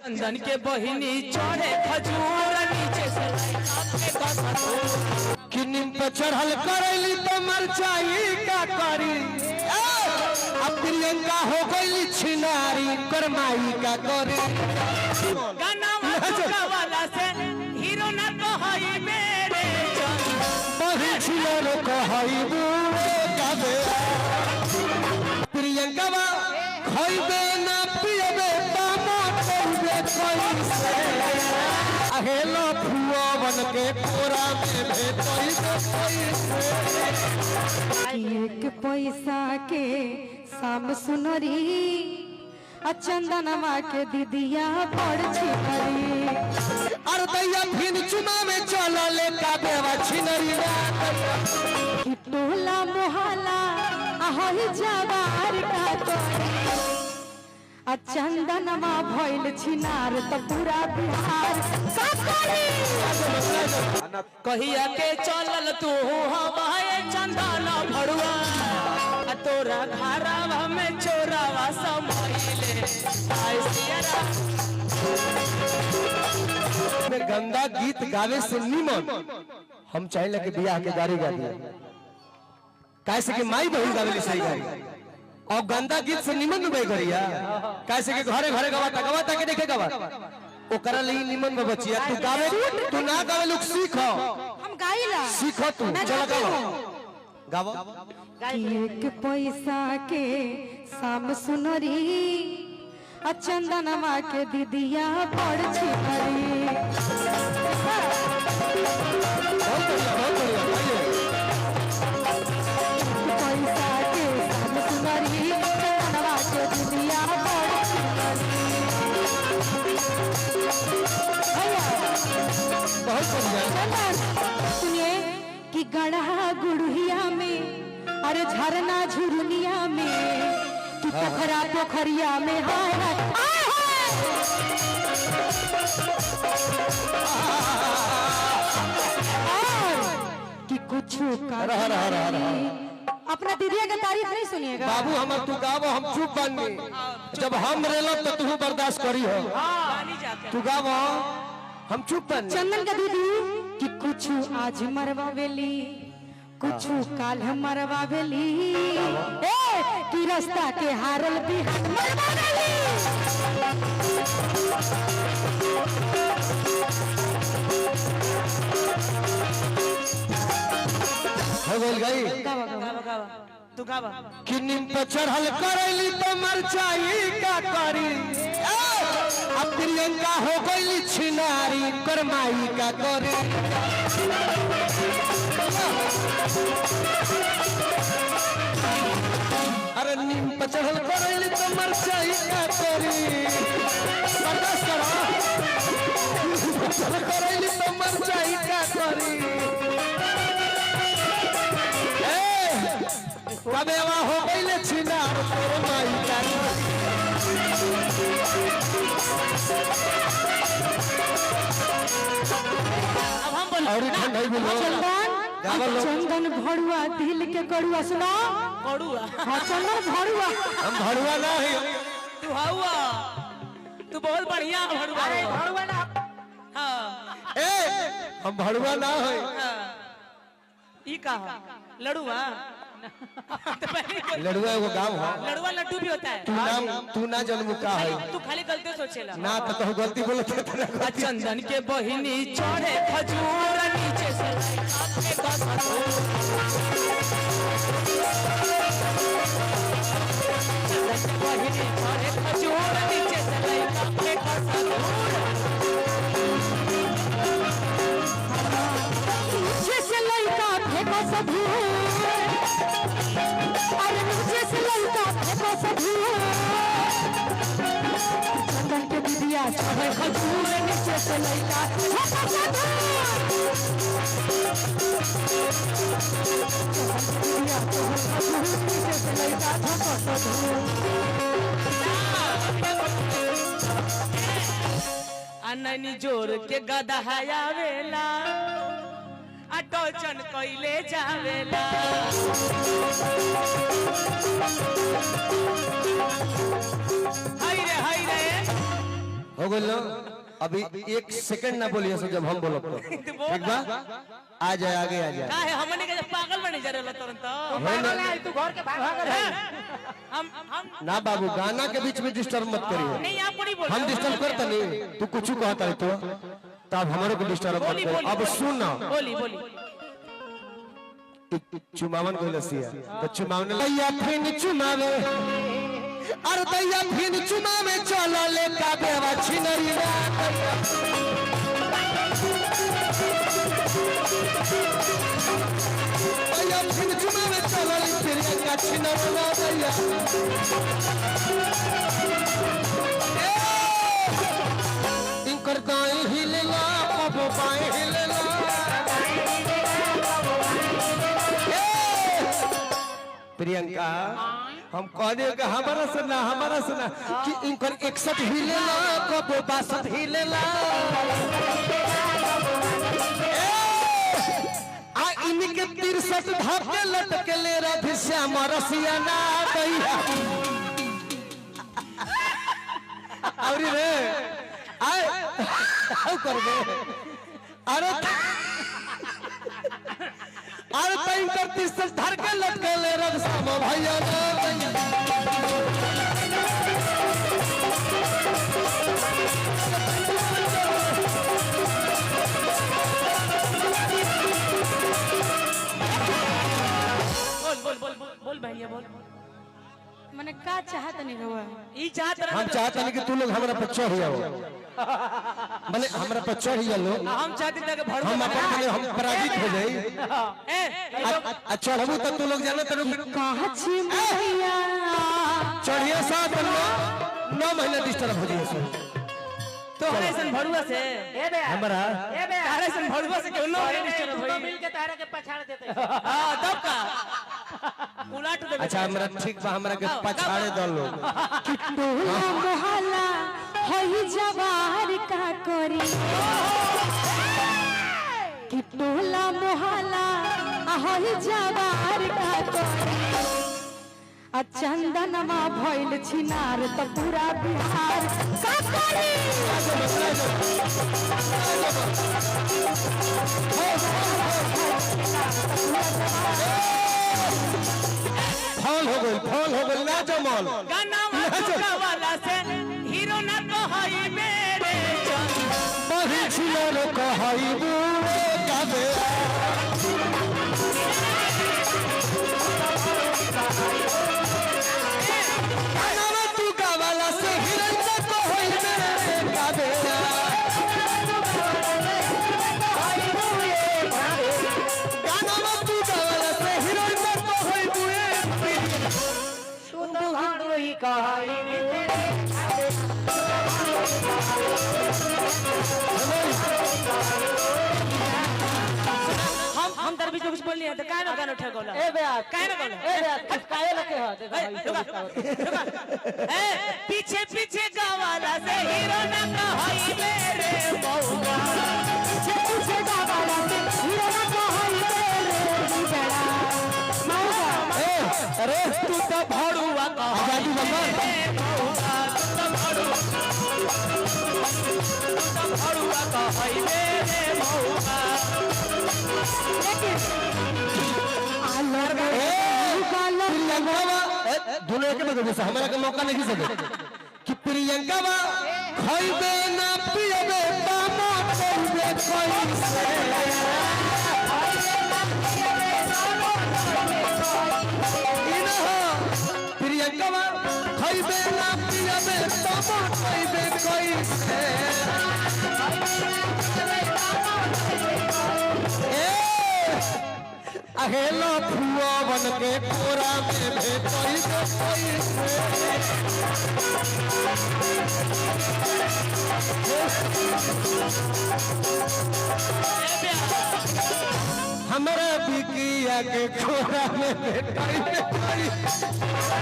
चंदन के बहिनी चढ़े खजूर नीचे से कि नीम पे चढ़ल करैली तो मरचाई का करी अब प्रियंका हो गई छिनारी करमाई का करे गाना वाला से हीरो ना कहई मेरे बही छिलो कहई बुरे गावे प्रियंका बा खइबे ना पियबे बामो करबे कैसे अहेलो फुआ बन के कोरा में भेटई कैसे एक पैसा के शाम सुनरी चंदनमा के दीदिया पड़ छिनरी और दैया फिर चुमा में चलो ले का बेवा छिनरी कि टोला मोहल्ला आहल जवार का तो चंदनमा भइल छिनार तो पूरा बिहार कहिया के चलल तू हवाए चंदन भड़ुआ तोरा घरावा में चोरावा समाइले में गंदा गीत गावे से निमन हम चाहे कि बियाह के गाड़ी गा दिया कैसे कि माई बहन गावे सही गाड़ी और गंदा गीत से निमन में गरिया कैसे कि घरे घरे गवाता के देखे गवा ओकरा ਲਈ निमन में बचिया तू गावे तू ना गावे लोग सीखो हम गाइला सीखो तू चल गाओ गाओ एक पैसा के शाम सुनरी चंदनमा के दीदिया पड़ छिनरी पैसा के शाम सुनरी चंदनमा के दीदिया पड़ छिनरी सुनिए कि गढ़ा गुड़िया में अरे झरना झुरनिया में कि पोखरा पोखरिया में हाय हाय कि कुछ अपना दीदिया का तारीफ नहीं सुनिएगा बाबू हमर तू गावो हम चुप बनी जब हम रेलो तो तू बर्दाश्त करी हो तू गावो हम चुप बनी चंदन का दीदी कि कुछ आज मरवा बेली कुछ काल मरवा बेली कि रास्ता के हारल भी मरवा बेली हो गइल गई तू गावा कि नीम पे चढ़ल करैली तो मरचाई का करी अब प्रियंका हो गई छिनारी करमाई का करे अरे नीम पे चढ़ल करैली तो मरचाई का करी बर्दाश्त करो करैली तो मरचाई का करी कबेवा हो गइले छिनार तोर माई का अब हम बोल और ठंडा बोलो चंदन भड़ुआ दिल के कड़ुआ सुनो कड़ुआ हाँ चंदन भड़ुआ हम भड़ुआ ना है तू हुआ तू बहुत बढ़िया भड़ुआ भड़ुआ ना हां ए हम भड़ुआ ना है ई कहा लड़ुआ लड़ुआ एगो गांव है लड़ुआ लड्डू भी होता है तू ना जन्म का है तू खाली गलती सोचेला ना तो गलती बोलत चंदन के बहिनी चढ़े खजूर नीचे से बहिनी चढ़े खजूर नीचे से लड़का फेंको सधूर अरे नीचे से लड़का फेंको सधूर चंदन के दीदिया चढ़े खजूर नीचे से लड़का फेंको सधूर दीदिया चढ़े खजूर नीचे से लड़का फेंको सधूर अननी जोर के गदहाया वेला टोचन कइले जावेला हाय रे हो गइल ना अभी 1 सेकंड ना बोलिए सो जब हम बोलब तो ठीक बा आ जाए आगे आ जाए का है हमने के पागल बनी जा रहल तुरंत पागल है तू घर के भागल है हम ना बाबू गाना के बीच में डिस्टर्ब मत करिए नहीं आप नहीं बोल हम डिस्टर्ब करता नहीं तू कुछ कहता है तो तब हमारे को डिस्टर्ब मत कर अब सुन ना बोली बोली चुमावन को लसिया तो चुमावन दैया फिन चुमावे अरे दैया फिन चुमावे चलो ले का बेवा छिनरी ना दैया फिन चुमावे चलो ले फिर का छिनरी ना दैया इनकर गाय हिलला पपो पाए हिलला प्रियंका हम कहने का हमारा सुना कि इनकर 61 हिलेला कबो 62 हिलेला आ इनके 63 धापे लटके ले राधे श्याम रसिया ना दैया और रे आए करबे अरे अरे तई करती से धर के लटके ले रब सामो भैया बोल भैया बोल मैंने का चाहत नहीं हुआ ई चाहत हम चाहते नहीं कि तू लोग हमरा पर चढ़ जाओ माने हमरा पर चढ़ जाओ हम चाहते थे कि भड़वा हम अपन हम पराजित हो जाई चढ़बू तो तू लोग जाना तो कहा छी भैया चढ़िया साथ 9 महीना डिस्टर्ब हो जाए तो ऐसन भड़वा से हमरा ऐसन भड़वा से क्यों नो डिस्टर्ब होई मिल के तारा के पछाड़ देते हां तब का उलट दे अच्छा हमरा ठीक बा हमरा के पछाड़े दो लोग टोला मोहल्ला होई जवार का करी कि टोला मोहल्ला होई जवार का करी आ चंदनमा भइल छिनार त पूरा बिहार का करी फॉल हो गई ना जमल गाना वाला से हीरो ना कहई मेरे जान बही छिलो रे कहई बुए गाबे गाना तू गावाला से हीरो ना कहई मेरे गाबे गाना तू गावाला से हीरो ना कहई बुए शुद्ध भाड़ोई कहाई हम दरबीच कुछ बोल लिया तो काहे ना गाना उठा गोला ए बे काहे ना गोला ए बे किस काहे लगे हो ए पीछे पीछे गावाला से हीरो ना कहई मेरे बउआ पीछे गावाला से हीरो ना कहई मेरे बिगड़ा मौगा अरे तू तो भड़ुआ आजादी बंबर भड़ुआ कहई मेरे बउआ दुनिया के बगल से हमारा का मौका नहीं सके कि प्रियंका बा खइबे ना पियबे बामा करबे कोई से प्रियंका बा खइबे ना पियबे बामा करबे कोई से अहेला फुआ बन के कोरा में भेटई कोई से हमरा बिकिया के कोरा में भेटई कोई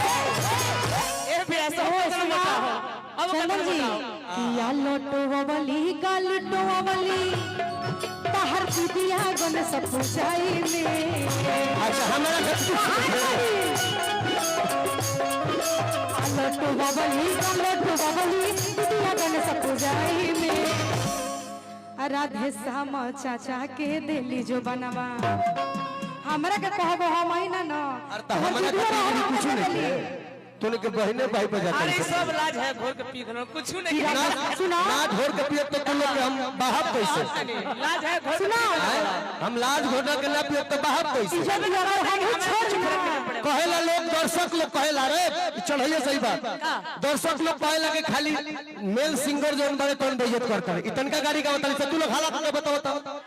ए भी ऐसा हो ऐसा मत हो अब चंदन जी किया लोटो वली गालटो वली तहर दिया गन सब पूछाई में अच्छा हमारा लोटो वली गालटो वली दिया गन सब पूछाई में राधे श्याम चाचा के दिली जो बनवा हमरा के कहबो हम आई ना न अरे तो हमारा कुछ नहीं तूने के बहने भाई पे जाते अरे सब लाज है घोर के पी खलो कुछ नहीं ना सुना ना घोर के पिए तो तुम लोग के हम बाहर कैसे लाज है घोर सुना हम लाज घोटा के ना पिए तो बाहर कैसे जब लगा हम छोड़ कहेला लोग दर्शक लोग कहेला रे चढ़ाइए सही बात दर्शक लोग कहेला के खाली मेल सिंगर जोन बारे तोन बेइज्जत करता है इतन का गाड़ी का बताली तू लोग हालत में बताओ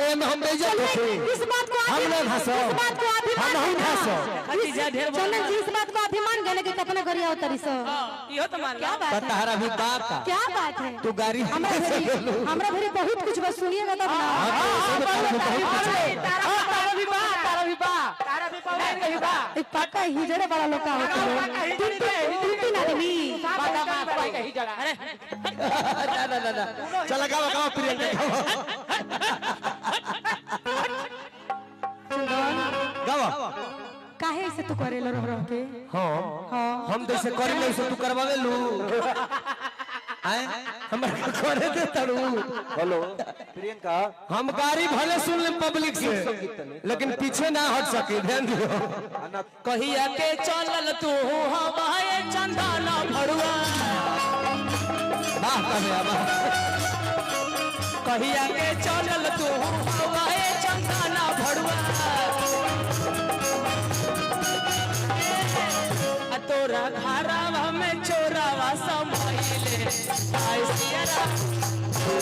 एम हम बेइज्जत होते इस बात को हम लोग हंसो इस बात को हम अभिमान हम हंसो खतीजा ढेर बोल चंदन जी इस बात को अभिमान गने के कितना करिया उतरी सो इहो तो मान क्या बात है तहरा भी बात का क्या बात है तू गाड़ी हमरा भरी बहुत कुछ बस सुनिएगा तब ना एक पक्का हिजड़े बड़ा लोग का होता है तीन आदमी अरे ना चला गाओ प्रियंका गाओ काहे से तू करेला रह के हाँ हम जैसे करे ले से तू करवावे लू आए हमरा करे दे तड़ू हेलो प्रियंका हम गाड़ी भले सुन ले पब्लिक से लेकिन पीछे ना हट सके ध्यान दियो कहिया के चलल तू हवाए चंदना भड़ुआ वाह कबे वाह कहिया के चलल तू हवाए चंदना भड़ुआ तोरा घरावा में चोरावा समाइले आय सियारा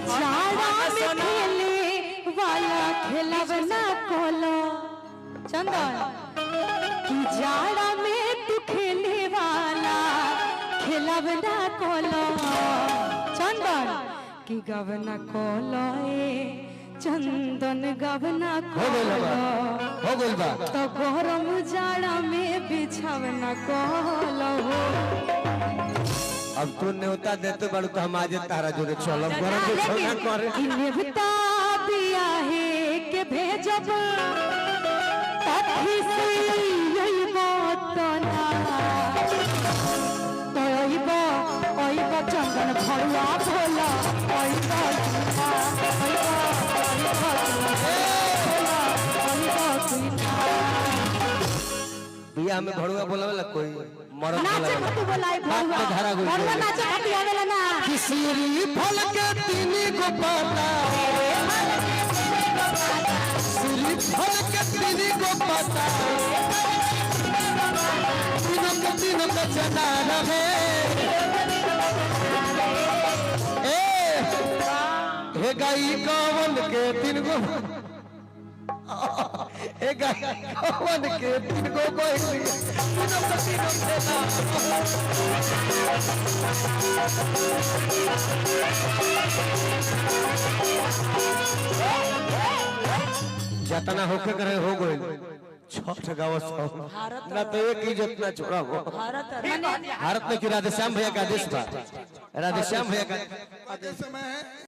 जाड़ा में खेले वाला खेलवना कोलो चंदन कि जाड़ा में तू खेले वाला खेलवना कोलो चंदन कि गवना कोलो ए चंदन गवना हो गइल बा कोलो हो गइल बा तो गरम जाड़ा में बिछवना कोलो अब तू न्योता देते बड़ तो हम आज तारा जोड़े चलो गरम के छोना करे नेवता दिया है के भेजब तथी से यही बात ना तो ओइबो चंदन भरुआ भोला बिया में भड़ुआ बोलावेला कोई मरद नाचे बोलावेला तू बोलाई बात में धारा भरुआ गइल भरुआ नाचे खाती आवेला ना किसीरी फल के तीनी को पाता सिरी फल के तीनी को पाता तीनों का चना रहे हे गाई कौन के तीन को हे गाई कौन के तीन को कोई तीनों का जतना होके करे हो गए छठ गाँव ना तो एक इज्जत ना छोड़ा हो भारत में कि राधेश्याम भैया का आदेश था राधेश्याम भैया का आदेश समय है